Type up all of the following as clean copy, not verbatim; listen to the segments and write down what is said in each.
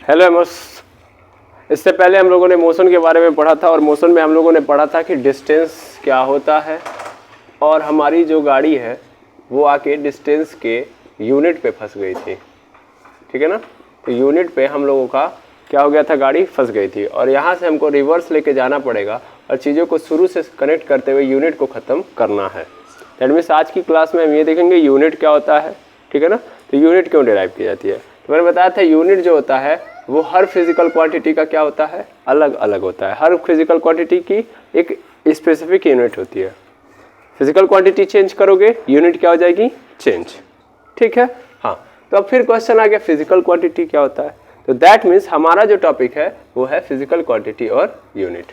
Hello Amos. इससे पहले हम लोगों ने मोशन के बारे में पढ़ा था और मोशन में हम लोगों ने पढ़ा था कि डिस्टेंस क्या होता है और हमारी जो गाड़ी है वो आके डिस्टेंस के यूनिट पे फंस गई थी, ठीक है ना। तो यूनिट पे हम लोगों का क्या हो गया था, गाड़ी फंस गई थी और यहाँ से हमको रिवर्स लेके जाना पड़ेगा और चीज़ों को शुरू से कनेक्ट करते हुए यूनिट को ख़त्म करना है। दैट मीन्स आज की क्लास में हम ये देखेंगे यूनिट क्या होता है, ठीक है ना। तो यूनिट क्यों डिराइव की जाती है, तो मैंने बताया था यूनिट जो होता है वो हर फिजिकल क्वांटिटी का क्या होता है, अलग अलग होता है। हर फिजिकल क्वांटिटी की एक स्पेसिफिक यूनिट होती है। फिजिकल क्वांटिटी चेंज करोगे यूनिट क्या हो जाएगी, चेंज, ठीक है। हाँ, तो अब फिर क्वेश्चन आ गया फिजिकल क्वांटिटी क्या होता है। तो दैट मीन्स हमारा जो टॉपिक है वो है फिजिकल क्वांटिटी और यूनिट।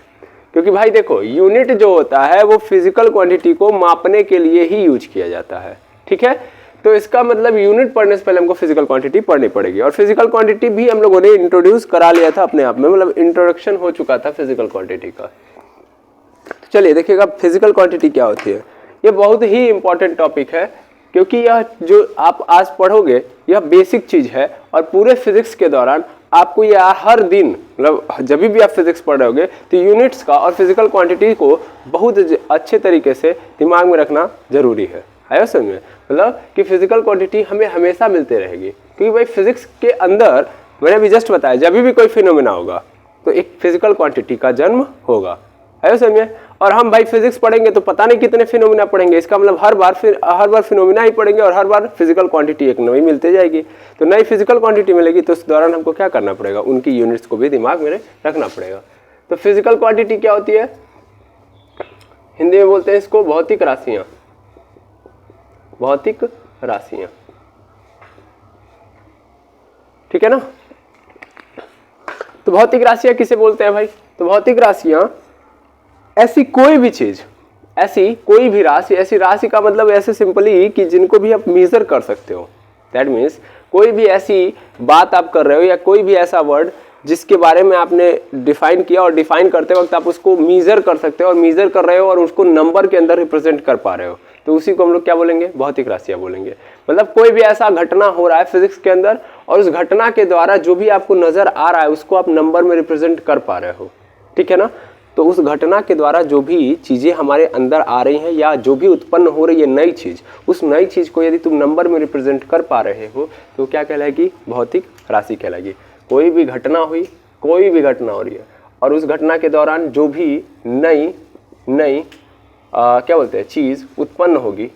क्योंकि भाई देखो यूनिट जो होता है वो फिजिकल क्वांटिटी को मापने के लिए ही यूज किया जाता है, ठीक है। तो इसका मतलब यूनिट पढ़ने से पहले हमको फिजिकल क्वांटिटी पढ़नी पड़ेगी और फिजिकल क्वांटिटी भी हम लोगों ने इंट्रोड्यूस करा लिया था अपने आप में, मतलब इंट्रोडक्शन हो चुका था फिजिकल क्वांटिटी का। तो चलिए देखिएगा फिजिकल क्वांटिटी क्या होती है। ये बहुत ही इंपॉर्टेंट टॉपिक है क्योंकि यह जो आप आज पढ़ोगे यह बेसिक चीज है और पूरे फिजिक्स के दौरान आपको यह हर दिन, मतलब जब भी आप फिजिक्स पढ़ रहे होगे तो यूनिट्स का और फिजिकल क्वांटिटी को बहुत अच्छे तरीके से दिमाग में रखना जरूरी है। आया समझ में, मतलब कि फिजिकल क्वांटिटी हमें हमेशा मिलते रहेगी क्योंकि भाई फिजिक्स के अंदर मैंने अभी जस्ट बताया जब भी कोई फिनोमेना होगा तो एक फिजिकल क्वांटिटी का जन्म होगा। आया समझ में। और हम भाई फिजिक्स पढ़ेंगे तो पता नहीं कितने फिनोमिना पढ़ेंगे, इसका मतलब हर बार फिनोमिना ही पढ़ेंगे और हर बार फिजिकल क्वांटिटी एक नई मिलती जाएगी। तो नई फिजिकल क्वांटिटी मिलेगी तो उस दौरान हमको क्या करना पड़ेगा, उनकी यूनिट्स को भी दिमाग में रखना पड़ेगा। तो फिजिकल क्वांटिटी क्या होती है, हिंदी में बोलते हैं इसको भौतिक राशियां। भौतिक राशियां, ठीक है ना। तो भौतिक राशियां किसे बोलते हैं भाई, तो भौतिक राशियां ऐसी कोई भी चीज, ऐसी कोई भी राशि, ऐसी राशि का मतलब ऐसे सिंपली कि जिनको भी आप मेजर कर सकते हो। दैट मीन्स कोई भी ऐसी बात आप कर रहे हो या कोई भी ऐसा वर्ड जिसके बारे में आपने डिफाइन किया और डिफाइन करते वक्त आप उसको मेजर कर सकते हो और मेजर कर रहे हो और उसको नंबर के अंदर रिप्रेजेंट कर पा रहे हो, तो उसी को हम लोग क्या बोलेंगे, भौतिक राशियां बोलेंगे। मतलब कोई भी ऐसा घटना हो रहा है फिजिक्स के अंदर और उस घटना के द्वारा जो भी आपको नजर आ रहा है उसको आप नंबर में रिप्रेजेंट कर पा रहे हो, ठीक है ना। तो उस घटना के द्वारा जो भी चीजें हमारे अंदर आ रही हैं या जो भी उत्पन्न हो रही है नई चीज, उस नई चीज को यदि तुम नंबर में रिप्रेजेंट कर पा रहे हो तो क्या कहलाएगी, भौतिक राशि कहलाएगी। कोई भी घटना हुई, कोई भी घटना हो रही है और उस घटना के दौरान जो भी नई क्या बोलते हैं चीज उत्पन्न होगी,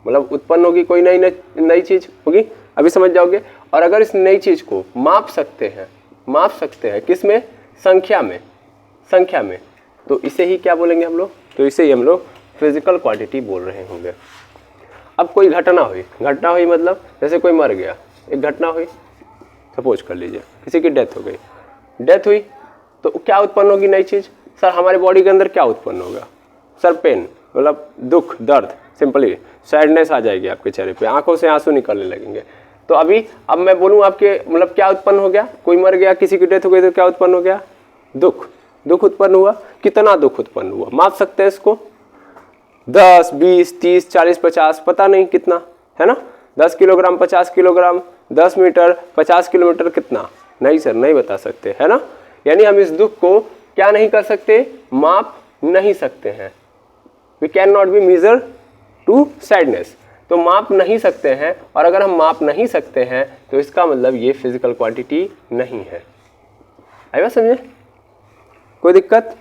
मतलब उत्पन्न होगी कोई नई चीज होगी, अभी समझ जाओगे। और अगर इस नई चीज को माप सकते हैं किसमें, संख्या में, तो इसे ही क्या बोलेंगे हम लोग, तो इसे ही हम लोग फिजिकल क्वांटिटी बोल रहे होंगे। अब कोई घटना हुई मतलब जैसे कोई मर गया, एक घटना हुई, सपोज कर लीजिए किसी की डेथ हो गई, डेथ हुई तो क्या उत्पन्न होगी नई चीज, सर हमारे बॉडी के अंदर क्या उत्पन्न होगा, सर पेन, मतलब दुख, दर्द, सिंपली सैडनेस आ जाएगी आपके चेहरे पे, आंखों से आंसू निकलने लगेंगे। तो अब मैं बोलूँ आपके मतलब क्या उत्पन्न हो गया, कोई मर गया, किसी की डेथ हो गई तो क्या उत्पन्न हो गया, दुख उत्पन्न हुआ। कितना दुख उत्पन्न हुआ, माप सकते हैं इसको, 10, 20, 30, 40, 50, पता नहीं कितना है ना, 10 किलोग्राम, 50 किलोग्राम, 10 मीटर, 50 किलोमीटर, कितना, नहीं सर नहीं बता सकते, है ना। यानी हम इस दुख को क्या नहीं कर सकते, माप नहीं सकते हैं। We can not be measure to sadness, तो माप नहीं सकते हैं। और अगर हम माप नहीं सकते हैं तो इसका मतलब ये फिजिकल क्वांटिटी नहीं है। आई बात समझे, कोई दिक्कत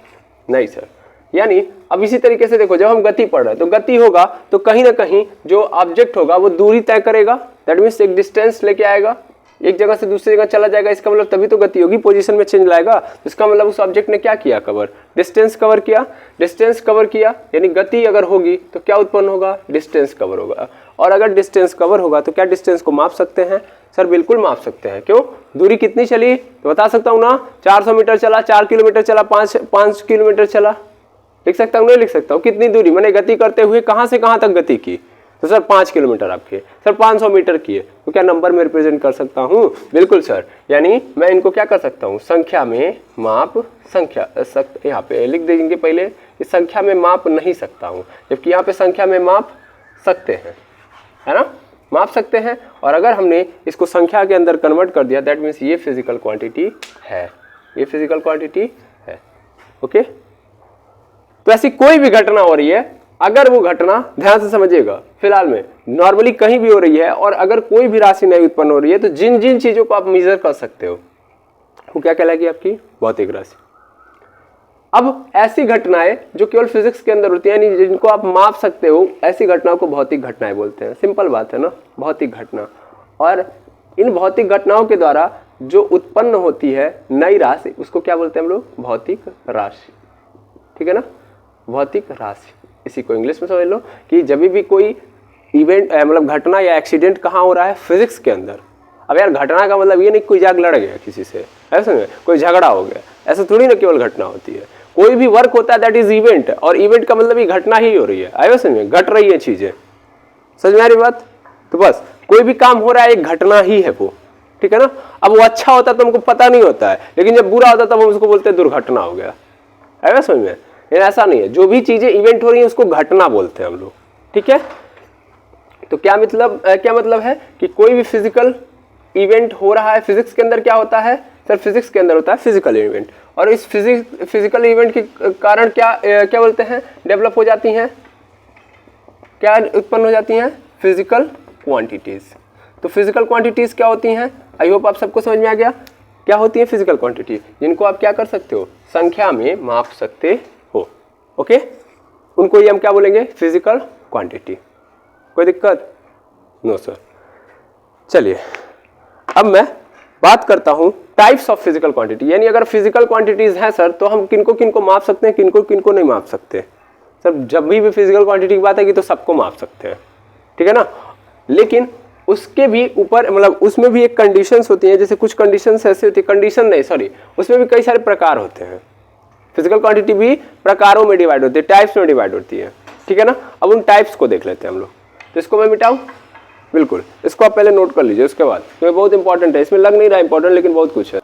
नहीं सर। यानी अब इसी तरीके से देखो, जब हम गति पढ़ रहे हैं तो गति होगा तो कहीं ना कहीं जो ऑब्जेक्ट होगा वो दूरी तय करेगा, दैट मीन्स एक डिस्टेंस लेके आएगा, एक जगह से दूसरी जगह चला जाएगा, इसका मतलब तभी तो गति होगी, पोजीशन में चेंज लाएगा। तो इसका मतलब उस ऑब्जेक्ट ने क्या किया, कवर, डिस्टेंस कवर किया, यानी गति अगर होगी तो क्या उत्पन्न होगा, डिस्टेंस कवर होगा। और अगर डिस्टेंस कवर होगा तो क्या डिस्टेंस को माप सकते हैं, सर बिल्कुल माप सकते हैं। क्यों, दूरी कितनी चली तो बता सकता हूँ ना, 400 मीटर चला, 4 किलोमीटर चला, 5 किलोमीटर चला, लिख सकता हूँ, नहीं लिख सकता हूँ, कितनी दूरी मैंने गति करते हुए कहाँ से कहाँ तक गति की, तो सर 5 किलोमीटर आपके, सर 500 मीटर किए, तो क्या नंबर में रिप्रेजेंट कर सकता हूँ, बिल्कुल सर। यानी मैं इनको क्या कर सकता हूँ, संख्या में माप, यहाँ पे लिख देंगे पहले कि संख्या में माप नहीं सकता हूँ, जबकि यहाँ पे संख्या में माप सकते हैं, है ना। माप सकते हैं। और अगर हमने इसको संख्या के अंदर कन्वर्ट कर दिया, दैट मीन्स ये फिजिकल क्वांटिटी है, ये फिजिकल क्वांटिटी है। ओके, तो ऐसी कोई भी घटना हो रही है, अगर वो घटना, ध्यान से समझिएगा, फिलहाल में नॉर्मली कहीं भी हो रही है और अगर कोई भी राशि नहीं उत्पन्न हो रही है, तो जिन जिन चीजों को आप मेजर कर सकते हो वो क्या कहलाएगी? आपकी भौतिक राशि। अब ऐसी घटनाएं जो केवल फिजिक्स के अंदर होती है, यानी जिनको आप माप सकते हो, ऐसी घटनाओं को भौतिक घटनाएं बोलते हैं। सिंपल बात है ना, भौतिक घटना। और इन भौतिक घटनाओं के द्वारा जो उत्पन्न होती है नई राशि, उसको क्या बोलते हैं हम लोग? भौतिक राशि। ठीक है ना, भौतिक राशि। इसी को इंग्लिश में समझ लो कि जब भी कोई इवेंट, मतलब घटना या एक्सीडेंट कहाँ हो रहा है? फिजिक्स के अंदर। अब यार घटना का मतलब ये नहीं कोई जाग लड़ गया किसी से, ऐसा नहीं, कोई झगड़ा हो गया, ऐसा थोड़ी ना केवल घटना होती है। कोई भी वर्क होता है दैट इज इवेंट, और इवेंट का मतलब ये घटना ही हो रही है। आए समझ में? घट रही है चीजें, समझ में आ रही बात? तो बस कोई भी काम हो रहा है एक घटना ही है वो। ठीक है ना। अब वो अच्छा होता तो हमको पता नहीं होता है, लेकिन जब बुरा होता तब हम उसको बोलते हैं दुर्घटना हो गया। आएगा समझ में? ऐसा नहीं है, जो भी चीजें इवेंट हो रही है उसको घटना बोलते हैं हम लोग। ठीक है, तो क्या मतलब है कि कोई भी फिजिकल इवेंट हो रहा है, फिजिक्स के अंदर क्या होता है सर? फिजिक्स के अंदर होता है फिजिकल इवेंट, और इस फिजिकल इवेंट के कारण क्या बोलते हैं? डेवलप हो जाती हैं, क्या उत्पन्न हो जाती हैं? Physical quantities. तो फिजिकल क्वांटिटीज क्या होती हैं? आई होप आप सबको समझ में आ गया क्या होती है फिजिकल क्वांटिटी, जिनको आप क्या कर सकते हो? संख्या में माप सकते हो। ओके, उनको ये हम क्या बोलेंगे? Physical quantity. कोई दिक्कत? No sir. चलिए अब मैं बात करता हूं टाइप्स ऑफ फिजिकल क्वांटिटी, यानी अगर फिजिकल क्वांटिटीज हैं सर तो हम किनको किनको माप सकते हैं, किनको किनको नहीं माप सकते। सर जब भी फिजिकल क्वांटिटी की बात है कि तो सबको माप सकते हैं, ठीक है ना। लेकिन उसके भी ऊपर, मतलब उसमें भी एक कंडीशंस होती हैं, जैसे कुछ कंडीशंस ऐसे होती है, कंडीशन नहीं सॉरी, उसमें भी कई सारे प्रकार होते हैं। फिजिकल क्वांटिटी भी प्रकारों में डिवाइड होती है, टाइप्स में डिवाइड होती है, ठीक है ना। अब उन टाइप्स को देख लेते हैं हम लोग। तो इसको मैं मिटाऊं? बिल्कुल, इसको आप पहले नोट कर लीजिए, उसके बाद क्योंकि बहुत इंपॉर्टेंट है, इसमें लग नहीं रहा इंपॉर्टेंट लेकिन बहुत कुछ है।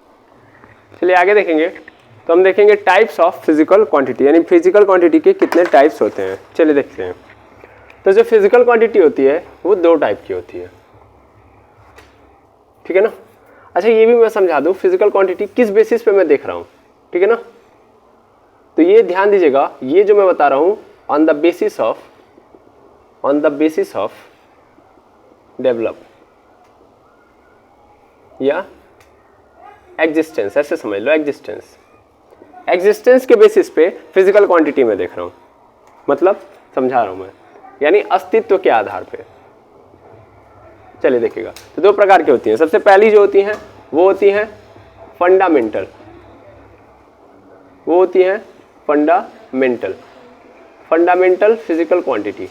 चलिए आगे देखेंगे, तो हम देखेंगे टाइप्स ऑफ फिजिकल क्वांटिटी, यानी फिजिकल क्वांटिटी के कितने टाइप्स होते हैं। चलिए देखते हैं। तो जो फिजिकल क्वांटिटी होती है वो दो टाइप की होती है, ठीक है ना। अच्छा ये भी मैं समझा दूं, फिजिकल क्वांटिटी किस बेसिस पे मैं देख रहा हूं, ठीक है ना। तो ये ध्यान दीजिएगा, ये जो मैं बता रहा हूं on the basis of develop या एग्जिस्टेंस, ऐसे समझ लो, एग्जिस्टेंस के बेसिस पे फिजिकल क्वांटिटी में देख रहा हूं, मतलब समझा रहा हूं मैं, यानी अस्तित्व के आधार पे। चलिए देखिएगा, तो दो प्रकार की होती हैं। सबसे पहली जो होती हैं वो होती हैं फंडामेंटल, वो होती हैं फंडामेंटल फिजिकल क्वांटिटी,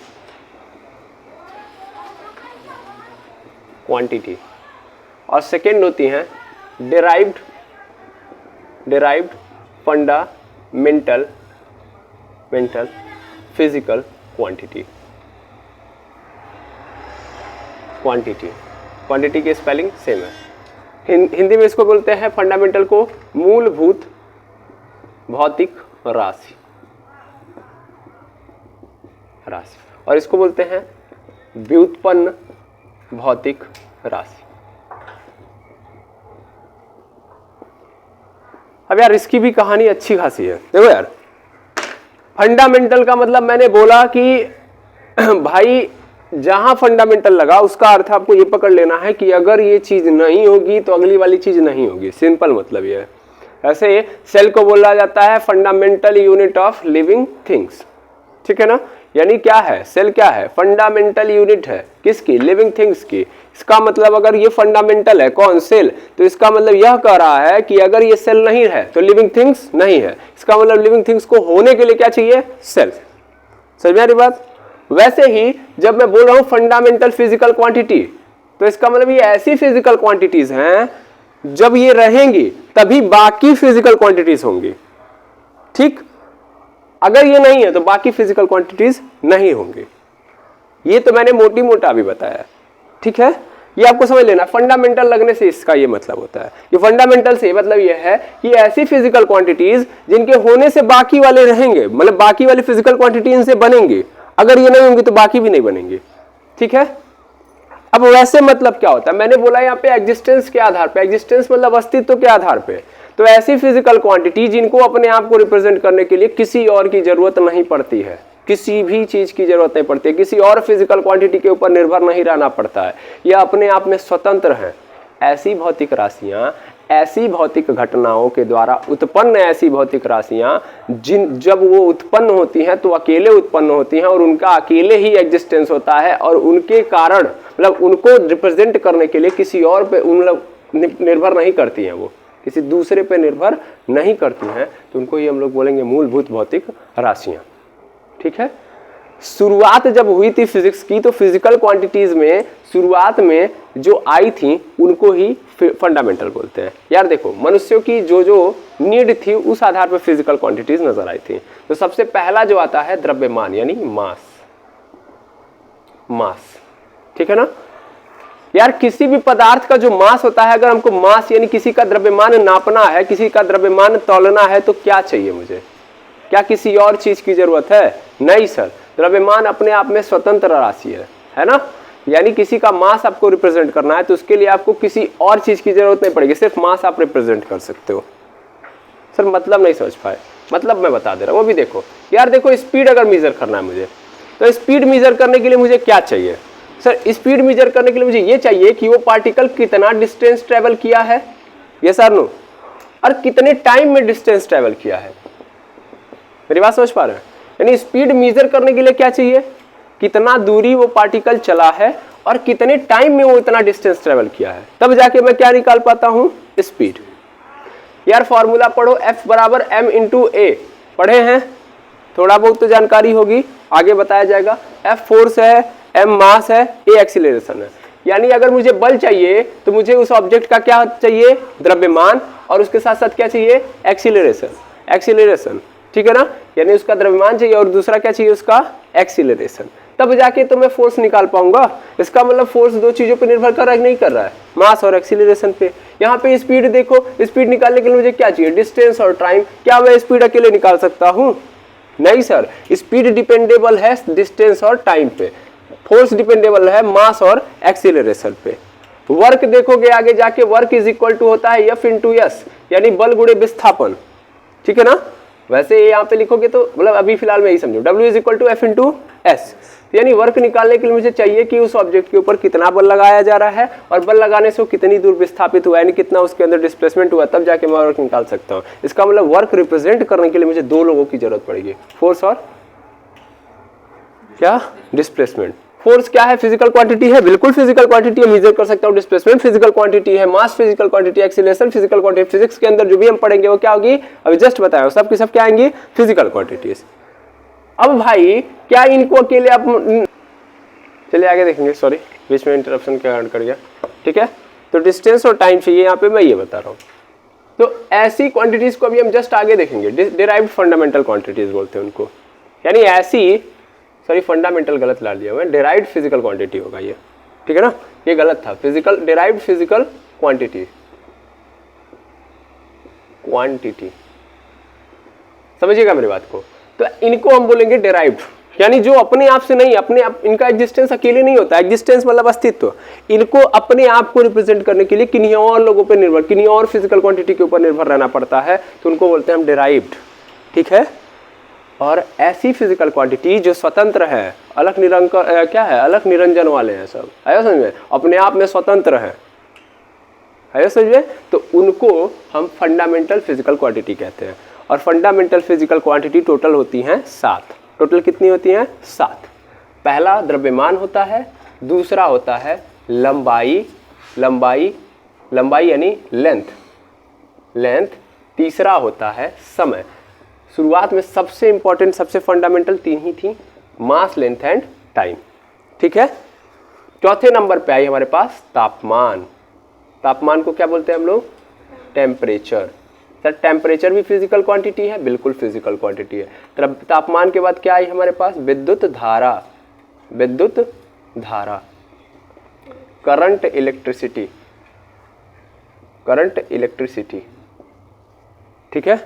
और सेकेंड होती हैं डिराइव्ड फंडामेंटल फिजिकल क्वांटिटी की स्पेलिंग सेम है। हिंदी में इसको बोलते हैं फंडामेंटल को मूलभूत भौतिक राशि, और इसको बोलते हैं व्युत्पन्न भौतिक राशि। अब यार इसकी भी कहानी अच्छी खासी है। देखो यार, फंडामेंटल का मतलब मैंने बोला कि भाई जहां फंडामेंटल लगा उसका अर्थ आपको ये पकड़ लेना है कि अगर ये चीज नहीं होगी तो अगली वाली चीज नहीं होगी। सिंपल मतलब ये है। ऐसे सेल को बोला जाता है fundamental unit of living things, ठीक है ना। यानी क्या है सेल? क्या है? फंडामेंटल यूनिट है किसकी? लिविंग थिंग्स की। इसका मतलब अगर ये फंडामेंटल है, कौन? सेल। तो इसका मतलब यह कह रहा है कि अगर ये सेल नहीं है तो लिविंग थिंग्स नहीं है। इसका मतलब लिविंग थिंग्स को होने के लिए क्या चाहिए? सेल। समझ में आ रही बात? वैसे ही जब मैं बोल रहा हूं फंडामेंटल फिजिकल क्वांटिटी, तो इसका मतलब ये ऐसी फिजिकल क्वांटिटीज हैं जब ये रहेंगी तभी बाकी फिजिकल क्वांटिटीज होंगी, ठीक। अगर ये नहीं है तो बाकी फिजिकल क्वांटिटीज नहीं होंगी। ये तो मैंने मोटी मोटा भी बताया, ठीक है। ये आपको समझ लेना, फंडामेंटल लगने से इसका ये मतलब होता है कि फंडामेंटल से मतलब ये है कि ऐसी फिजिकल क्वांटिटीज जिनके होने से बाकी वाले रहेंगे, मतलब बाकी वाली फिजिकल क्वांटिटी इनसे बनेंगी। अगर ये नहीं होंगी तो बाकी भी नहीं बनेंगी, ठीक है। अब वैसे मतलब क्या होता है, मैंने बोला यहाँ पे एग्जिस्टेंस के आधार पे, एग्जिस्टेंस मतलब अस्तित्व के आधार पे। तो ऐसी फिजिकल क्वांटिटी जिनको अपने आप को रिप्रेजेंट करने के लिए किसी और की जरूरत नहीं पड़ती है, किसी भी चीज की जरूरत नहीं पड़ती है, किसी और फिजिकल क्वांटिटी के ऊपर निर्भर नहीं रहना पड़ता है, यह अपने आप में स्वतंत्र है। ऐसी भौतिक राशियां, ऐसी भौतिक घटनाओं के द्वारा उत्पन्न ऐसी भौतिक राशियां जब वो उत्पन्न होती हैं तो अकेले उत्पन्न होती हैं और उनका अकेले ही एग्जिस्टेंस होता है, और उनके कारण मतलब उनको रिप्रेजेंट करने के लिए किसी और पे निर्भर नहीं करती हैं, वो किसी दूसरे पे निर्भर नहीं करती हैं। तो उनको ही हम लोग बोलेंगे मूलभूत भौतिक राशियां। ठीक है, शुरुआत जब हुई थी फिजिक्स की तो फिजिकल क्वांटिटीज में शुरुआत में जो आई थी उनको ही फंडामेंटल बोलते हैं। यार देखो, मनुष्यों की जो नीड थी उस आधार पर फिजिकल क्वांटिटीज नजर आई थी। तो सबसे पहला जो आता है द्रव्यमान यानी मास। ठीक है ना यार, किसी भी पदार्थ का जो मास होता है, अगर हमको मास यानी किसी का द्रव्यमान नापना है, किसी का द्रव्यमान तौलना है, तो क्या चाहिए मुझे? क्या किसी और चीज की जरूरत है? नहीं सर, द्रव्यमान अपने आप में स्वतंत्र राशि है ना। यानी किसी का मास आपको रिप्रेजेंट करना है तो उसके लिए आपको किसी और चीज की जरूरत नहीं पड़ेगी, सिर्फ मास आप रिप्रेजेंट कर सकते हो। सर मतलब नहीं समझ पाए, मतलब मैं बता दे रहा हूं। वो भी देखो यार, देखो स्पीड अगर मेजर करना है मुझे, तो स्पीड मेजर करने के लिए मुझे क्या चाहिए? सर स्पीड मेजर करने के लिए मुझे ये चाहिए कि वो पार्टिकल कितना डिस्टेंस ट्रेवल किया है, यस और नो, और कितने टाइम में डिस्टेंस ट्रेवल किया है। मेरी बात समझ पा रहे हैं? यानी स्पीड मेजर करने के लिए क्या चाहिए? कितना दूरी वो पार्टिकल चला है और कितने टाइम में वो इतना डिस्टेंस ट्रेवल किया है, तब जाके मैं क्या निकाल पाता हूं? स्पीड। यार फॉर्मूला पढ़ो, F बराबर m इंटू ए, पढ़े हैं? थोड़ा बहुत तो जानकारी होगी, आगे बताया जाएगा। F फोर्स है, m मास है, a एक्सीलरेशन है। यानी अगर मुझे बल चाहिए तो मुझे उस ऑब्जेक्ट का क्या चाहिए? द्रव्यमान, और उसके साथ साथ क्या चाहिए? एक्सीलरेशन। ठीक है ना, यानी उसका द्रव्यमान चाहिए और दूसरा क्या चाहिए? उसका एक्सीलरेशन। तब जाके तो मैं फोर्स निकाल पाऊंगा। इसका मतलब फोर्स दो चीजों पर निर्भर कर रहा है, नहीं कर रहा है, मास और एक्सीलरेशन पे। यहाँ पे स्पीड देखो, स्पीड निकालने के लिए मुझे क्या चाहिए? डिस्टेंस और टाइम। क्या मैं स्पीड अकेले निकाल सकता हूँ? नहीं सर, स्पीड डिपेंडेबल है डिस्टेंस और टाइम पे, फोर्स डिपेंडेबल है मास और एक्सीलरेशन पे। वर्क देखोगे आगे जाके, वर्क इज इक्वल टू होता है F इंटू एस, यानी बल गुणे विस्थापन। ठीक है ना, वैसे ये यहाँ पे लिखोगे तो मतलब अभी फिलहाल में यही समझो, W is equal to F into S. यानी वर्क निकालने के लिए मुझे चाहिए कि उस ऑब्जेक्ट के ऊपर कितना बल लगाया जा रहा है और बल लगाने से वो कितनी दूर विस्थापित हुआ है, यानी कितना उसके अंदर डिस्प्लेसमेंट हुआ, तब जाके मैं वर्क निकाल सकता हूँ। इसका मतलब वर्क रिप्रेजेंट करने के लिए मुझे दो लोगों की जरूरत पड़ेगी, फोर्स और क्या? डिस्प्लेसमेंट। फोर्स क्या है? फिजिकल क्वांटिटी है, बिल्कुल फिजिकल क्वांटिटी है, मेजर कर सकता हूँ। डिस्प्लेसमेंट फिजिकल क्वांटिटी है, mass physical quantity, acceleration physical quantity. Physics के अंदर जो भी हम पढ़ेंगे वो क्या होगी? अभी जस्ट बताया, सब की सब क्या आएंगी? Physical quantities. अब भाई क्या इनको अकेले आप, चलिए आगे देखेंगे, सॉरी बीच में इंटरप्शन के कारण कर गया। ठीक है, तो डिस्टेंस और टाइम चाहिए, यहाँ पे मैं ये बता रहा हूँ। तो ऐसी क्वांटिटीज को अभी हम जस्ट आगे देखेंगे, डिराइव्ड फंडामेंटल क्वांटिटीज बोलते हैं उनको। यानी ऐसी, सॉरी फंडामेंटल गलत ला लिया हुआ है, डिराइव्ड फिजिकल क्वांटिटी होगा ये। ठीक है ना, ये गलत था, फिजिकल डिराइव्ड फिजिकल क्वांटिटी, समझिएगा मेरी बात को। तो इनको हम बोलेंगे डिराइव्ड, यानी जो अपने आप से नहीं, अपने आप इनका एग्जिस्टेंस अकेले नहीं होता। एग्जिस्टेंस मतलब अस्तित्व। इनको अपने आप को रिप्रेजेंट करने के लिए किन्हीं और लोगों पर निर्भर, किन्हीं और फिजिकल क्वांटिटी के ऊपर निर्भर रहना पड़ता है, तो उनको बोलते हैं हम डिराइव्ड। ठीक है, और ऐसी फिजिकल क्वांटिटी जो स्वतंत्र है, अलग निरंकर क्या है? अलग निरंजन वाले हैं सब, आया समझ में? अपने आप में स्वतंत्र है, आया समझ में? तो उनको हम फंडामेंटल फिजिकल क्वांटिटी कहते हैं। और फंडामेंटल फिजिकल क्वांटिटी टोटल होती हैं 7। टोटल कितनी होती हैं? 7। पहला द्रव्यमान होता है, दूसरा होता है लंबाई यानी लेंथ, तीसरा होता है समय। शुरुआत में सबसे इंपॉर्टेंट, सबसे फंडामेंटल 3 ही थी, मास, लेंथ एंड टाइम। ठीक है, चौथे नंबर पे आई हमारे पास तापमान। तापमान को क्या बोलते हैं हम लोग? टेम्परेचर। सर टेम्परेचर भी फिजिकल क्वांटिटी है, बिल्कुल फिजिकल क्वांटिटी है। तापमान के बाद क्या आई हमारे पास? विद्युत धारा, करंट, इलेक्ट्रिसिटी। ठीक है,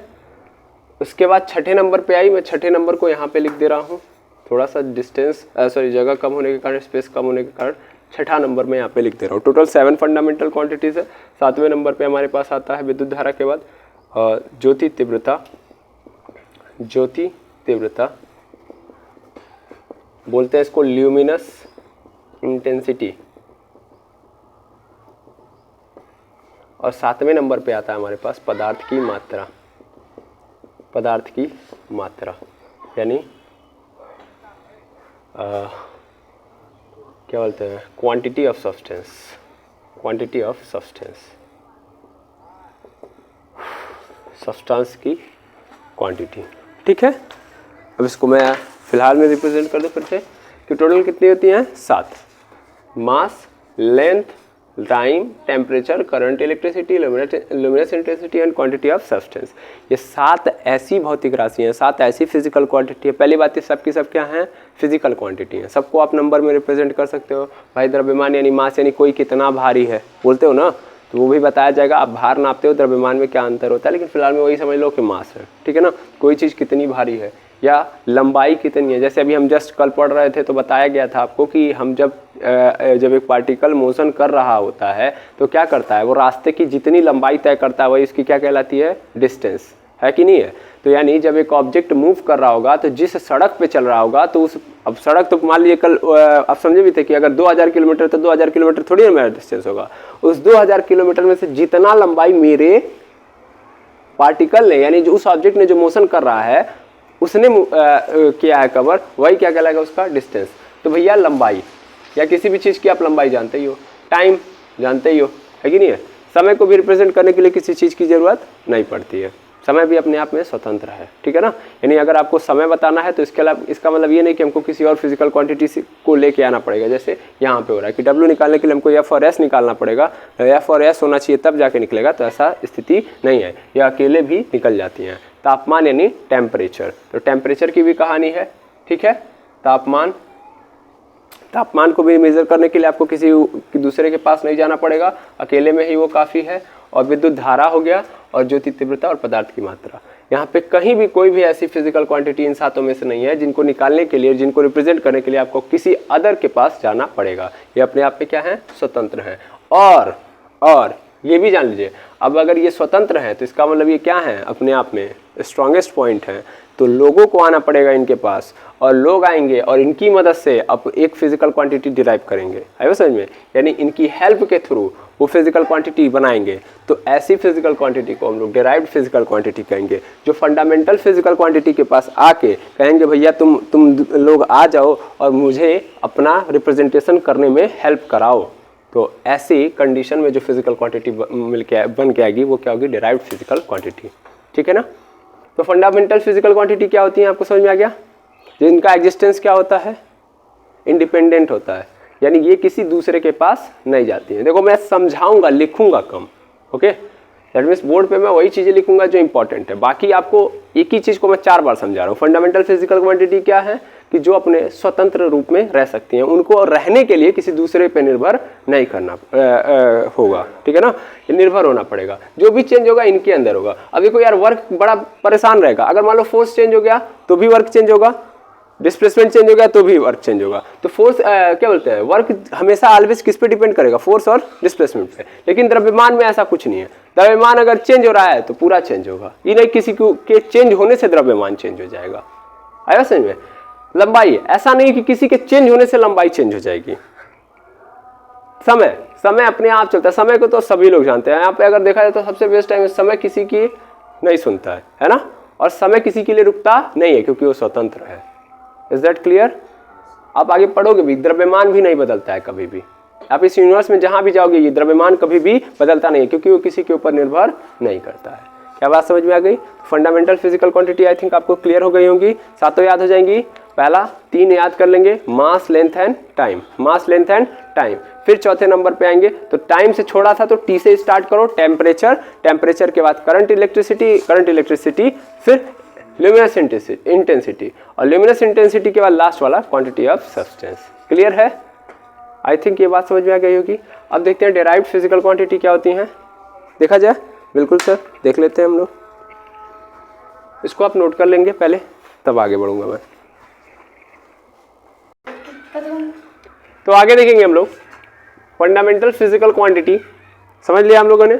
उसके बाद छठे नंबर पे आई, मैं छठे नंबर को यहाँ पे लिख दे रहा हूँ, थोड़ा सा डिस्टेंस, सॉरी जगह कम होने के कारण, स्पेस कम होने के कारण छठा नंबर में यहाँ पे लिख दे रहा हूँ। टोटल 7 फंडामेंटल क्वांटिटीज़ है। 7वें नंबर पे हमारे पास आता है विद्युत धारा के बाद ज्योति तीव्रता। ज्योति तीव्रता बोलते हैं इसको ल्यूमिनस इंटेंसिटी। और 7वें नंबर पे आता है हमारे पास पदार्थ की मात्रा। पदार्थ की मात्रा यानी क्या बोलते हैं, quantity of substance. Quantity of substance, substance की क्वांटिटी। ठीक है, अब इसको मैं फिलहाल में रिप्रेजेंट कर दूं फिर से कि टोटल कितनी होती हैं 7। Mass, length, time, temperature, current, electricity, luminous intensity and quantity of substance. ये 7 ऐसी भौतिक राशि हैं, 7 ऐसी फिजिकल क्वांटिटी है। पहली बात, ये सब की सब क्या हैं, फिजिकल क्वांटिटी हैं। सबको आप नंबर में रिप्रेजेंट कर सकते हो। भाई द्रव्यमान यानी मास यानी कोई कितना भारी है बोलते हो ना, तो वो भी बताया जाएगा। आप भार नापते हो, द्रव्यमान में क्या अंतर होता है, लेकिन फिलहाल में वही समझ लो कि मास है। ठीक है ना, कोई चीज़ कितनी भारी है या लंबाई कितनी है। जैसे अभी हम जस्ट कल पढ़ रहे थे तो बताया गया था आपको कि हम जब एक पार्टिकल मोशन कर रहा होता है तो क्या करता है, वो रास्ते की जितनी लंबाई तय करता है वही इसकी क्या कहलाती है, डिस्टेंस, है कि नहीं है। तो यानी जब एक ऑब्जेक्ट मूव कर रहा होगा तो जिस सड़क पे चल रहा होगा तो उस, अब सड़क तो मान लीजिए कल आप समझे भी थे कि अगर 2000 किलोमीटर तो 2000 किलोमीटर थोड़ी ना मेरा डिस्टेंस होगा। उस 2000 किलोमीटर में से जितना लंबाई मेरे पार्टिकल ने यानी जो उस ऑब्जेक्ट ने जो मोशन कर रहा है उसने किया है कवर, वही क्या कहलाएगा उसका डिस्टेंस। तो भैया लंबाई या किसी भी चीज़ की आप लंबाई जानते ही हो, टाइम जानते ही हो, है कि नहीं है। समय को भी रिप्रेजेंट करने के लिए किसी चीज़ की ज़रूरत नहीं पड़ती है। समय भी अपने आप में स्वतंत्र है। ठीक है ना, यानी अगर आपको समय बताना है तो इसके अलावा इसका मतलब ये नहीं कि हमको किसी और फिजिकल क्वांटिटी को लेके आना पड़ेगा। जैसे यहाँ पे हो रहा है कि W निकालने के लिए हमको F और S निकालना पड़ेगा, F और S होना चाहिए तब जाके निकलेगा, तो ऐसा स्थिति नहीं है, यह अकेले भी निकल जाती हैं। तापमान यानी टेम्परेचर, तो टेम्परेचर की भी कहानी है। ठीक है, तापमान, तापमान को भी मेजर करने के लिए आपको किसी दूसरे के पास नहीं जाना पड़ेगा, अकेले में ही वो काफ़ी है। और विद्युत धारा हो गया, और ज्योति तीव्रता और पदार्थ की मात्रा। यहाँ पे कहीं भी कोई भी ऐसी फिजिकल क्वांटिटी इन 7 में से नहीं है जिनको निकालने के लिए, जिनको रिप्रेजेंट करने के लिए आपको किसी अदर के पास जाना पड़ेगा। ये अपने आप में क्या है, स्वतंत्र हैं। और ये भी जान लीजिए, अब अगर ये स्वतंत्र है तो इसका मतलब ये क्या है, अपने आप में स्ट्रॉन्गेस्ट पॉइंट है। तो लोगों को आना पड़ेगा इनके पास, और लोग आएंगे और इनकी मदद से अब एक फिजिकल क्वांटिटी डिराइव करेंगे। आए समझ में, यानी इनकी हेल्प के थ्रू वो फिजिकल क्वांटिटी बनाएंगे। तो ऐसी फिजिकल क्वांटिटी को हम लोग डिराइव्ड फिजिकल क्वांटिटी कहेंगे, जो फंडामेंटल फिजिकल क्वांटिटी के पास आके कहेंगे भैया तुम लोग आ जाओ और मुझे अपना रिप्रेजेंटेशन करने में हेल्प कराओ। तो ऐसी कंडीशन में जो फिजिकल क्वांटिटी बन के आएगी वो क्या होगी, डिराइव्ड फिजिकल क्वांटिटी। ठीक है ना, तो फंडामेंटल फिजिकल क्वांटिटी क्या होती है, आपको समझ में आ गया। जिनका एग्जिस्टेंस क्या होता है, इंडिपेंडेंट होता है, यानी ये किसी दूसरे के पास नहीं जाती है। देखो मैं समझाऊंगा, लिखूंगा कम, ओके। दैट मीन्स बोर्ड पे मैं वही चीज़ें लिखूंगा जो इंपॉर्टेंट है, बाकी आपको एक ही चीज़ को मैं 4 बार समझा रहा हूँ। फंडामेंटल फिजिकल क्वांटिटी क्या है कि जो अपने स्वतंत्र रूप में रह सकती हैं, उनको रहने के लिए किसी दूसरे पे निर्भर नहीं करना होगा। ठीक है ना, ये निर्भर होना पड़ेगा। जो भी चेंज होगा इनके अंदर होगा। अभी कोई यार वर्क बड़ा परेशान रहेगा, अगर मान लो फोर्स चेंज हो गया तो भी वर्क चेंज होगा, डिस्प्लेसमेंट चेंज हो गया तो भी वर्क चेंज होगा। तो फोर्स क्या बोलते हैं, वर्क हमेशा ऑलवेज किस पे डिपेंड करेगा, फोर्स और डिस्प्लेसमेंट पे। लेकिन द्रव्यमान में ऐसा कुछ नहीं है। द्रव्यमान अगर चेंज हो रहा है तो पूरा चेंज होगा, ये नहीं किसी के चेंज होने से द्रव्यमान चेंज हो जाएगा। आया समझ में। लंबाई, ऐसा नहीं कि किसी के चेंज होने से लंबाई चेंज हो जाएगी। समय अपने आप चलता है, समय को तो सभी लोग जानते हैं। यहाँ पे अगर देखा जाए तो सबसे बेस्ट टाइम, समय किसी की नहीं सुनता है ना, और समय किसी के लिए रुकता नहीं है क्योंकि वो स्वतंत्र है। Is that clear. आप आगे पढ़ोगे भी, द्रव्यमान भी नहीं बदलता है कभी भी। आप इस यूनिवर्स में जहां भी जाओगे ये द्रव्यमान कभी भी बदलता नहीं है क्योंकि वो किसी के ऊपर निर्भर नहीं करता है। क्या बात समझ में आ गई। Fundamental physical quantity I think आपको क्लियर हो गई होंगी, 7 याद हो जाएंगी। पहला 3 याद कर लेंगे, mass, length and time. Mass, length and time. फिर चौथे नंबर पे आएंगे तो टाइम से छोड़ा था तो टी से स्टार्ट करो, टेम्परेचर। टेम्परेचर के बाद करंट इलेक्ट्रिसिटी, फिर ल्यूमिनस इंटेंसिटी, और ल्यूमिनस इंटेंसिटी के बाद लास्ट वाला क्वांटिटी ऑफ सब्सटेंस। क्लियर है। आई थिंक ये बात समझ में आ गई होगी। अब देखते हैं डिराइव्ड फिजिकल क्वांटिटी क्या होती हैं, देखा जाए। बिल्कुल सर, देख लेते हैं हम लोग। इसको आप नोट कर लेंगे पहले, तब आगे बढ़ूंगा मैं। तो आगे देखेंगे हम लोग फंडामेंटल फिजिकल क्वांटिटी समझ लिया हम लोगों ने।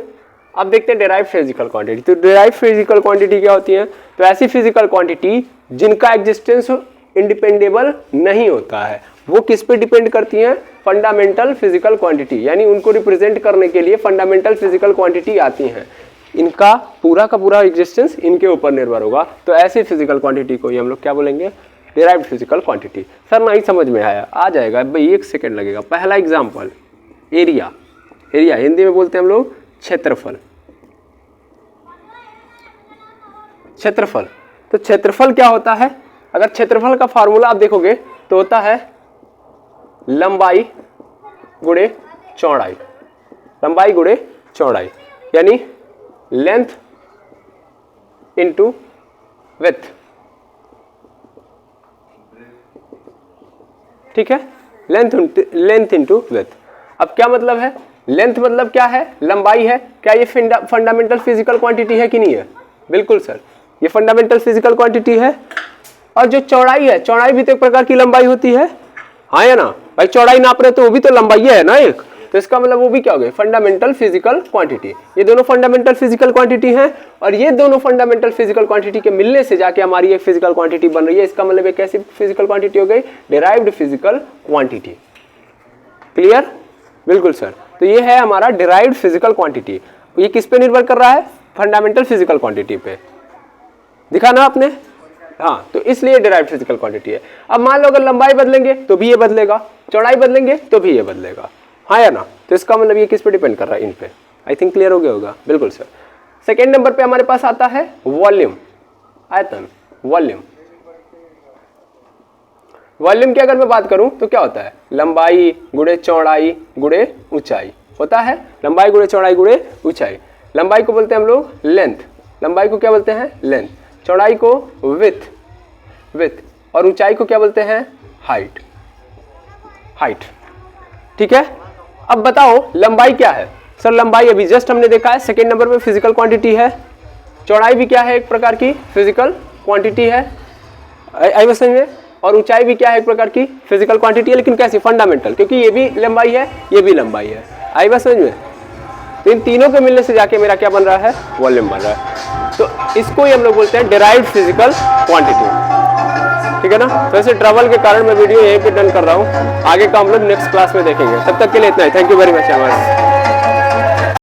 अब देखते हैं डेराइव्ड फिजिकल क्वांटिटी। तो डेराइव्ड फिजिकल क्वांटिटी क्या होती है? तो ऐसी फिजिकल क्वांटिटी जिनका एग्जिस्टेंस इंडिपेंडेबल नहीं होता है। वो किस पे डिपेंड करती हैं? फंडामेंटल फिजिकल क्वांटिटी, यानी उनको रिप्रेजेंट करने के लिए फंडामेंटल फिजिकल क्वांटिटी आती हैं। इनका पूरा का पूरा एग्जिस्टेंस इनके ऊपर निर्भर होगा। तो ऐसी फिजिकल क्वांटिटी को ही हम लोग क्या बोलेंगे? Derived physical quantity. सर नहीं समझ में आया, आ जाएगा भाई, 1 सेकेंड लगेगा। पहला एग्जाम्पल एरिया। एरिया हिंदी में बोलते हैं हम लोग क्षेत्रफल। क्षेत्रफल, तो क्षेत्रफल क्या होता है? अगर क्षेत्रफल का फॉर्मूला आप देखोगे तो होता है लंबाई गुणे चौड़ाई। लंबाई गुणे चौड़ाई यानी लेंथ इंटू विड्थ। ठीक है, लेंथ इंटू विड्थ। अब क्या मतलब है? लेंथ मतलब क्या है? लंबाई है। क्या ये फंडामेंटल फिजिकल क्वांटिटी है कि नहीं है? बिल्कुल सर, ये फंडामेंटल फिजिकल क्वांटिटी है। और जो चौड़ाई है, चौड़ाई भी तो एक प्रकार की लंबाई होती है, हाँ या ना भाई? चौड़ाई नाप रहे तो वो भी तो लंबाई है ना एक। तो इसका मतलब वो भी क्या हो गई? Fundamental physical quantity. ये दोनों फंडामेंटल फिजिकल क्वांटिटी हैं और ये दोनों फंडामेंटल फिजिकल क्वांटिटी के मिलने से जाके हमारी एक फिजिकल क्वांटिटी बन रही है। इसका मतलब एक ऐसी फिजिकल क्वांटिटी हो गई डिराइव्ड फिजिकल क्वांटिटी। क्लियर? बिल्कुल सर। तो ये है हमारा डिराइव्ड फिजिकल क्वांटिटी। ये किस पे निर्भर कर रहा है? फंडामेंटल फिजिकल क्वांटिटी पे। दिखा ना आपने? हाँ, तो इसलिए डिराइव्ड फिजिकल क्वांटिटी है। अब मान लो अगर लंबाई बदलेंगे तो भी ये बदलेगा, चौड़ाई बदलेंगे तो भी ये बदलेगा, हाँ या ना? तो इसका मतलब ये किस पे डिपेंड कर रहा है? इन पे। आई थिंक क्लियर हो गया होगा। बिल्कुल सर। सेकेंड नंबर पे हमारे पास आता है वॉल्यूम, आयतन, वॉल्यूम। वॉल्यूम की अगर मैं बात करूं तो क्या होता है? लंबाई गुणे चौड़ाई गुणे ऊंचाई होता है। लंबाई गुणे चौड़ाई गुणे ऊंचाई। लंबाई को बोलते हैं हम लोग लेंथ, लंबाई को क्या बोलते हैं? लेंथ। चौड़ाई को विड्थ, और ऊंचाई को क्या बोलते हैं? हाइट। ठीक है, अब बताओ लंबाई क्या है? सर लंबाई अभी जस्ट हमने देखा है, सेकेंड नंबर पे फिजिकल क्वांटिटी है। चौड़ाई भी क्या है? एक प्रकार की फिजिकल क्वांटिटी है। आई बस समझ में? और ऊंचाई भी क्या है? एक प्रकार की फिजिकल क्वांटिटी है, लेकिन कैसी? फंडामेंटल, क्योंकि ये भी लंबाई है, ये भी लंबाई है। आई बस समझ में? तो इन तीनों के मिलने से जाके मेरा क्या बन रहा है? वॉल्यूम बन रहा है। तो इसको ही हम लोग बोलते हैं डिराइव्ड फिजिकल क्वांटिटी। ठीक है ना? तो ऐसे ट्रबल के कारण मैं वीडियो यहीं पे डन कर रहा हूँ। आगे का हम लोग नेक्स्ट क्लास में देखेंगे। तब तक के लिए इतना ही। Thank you very much.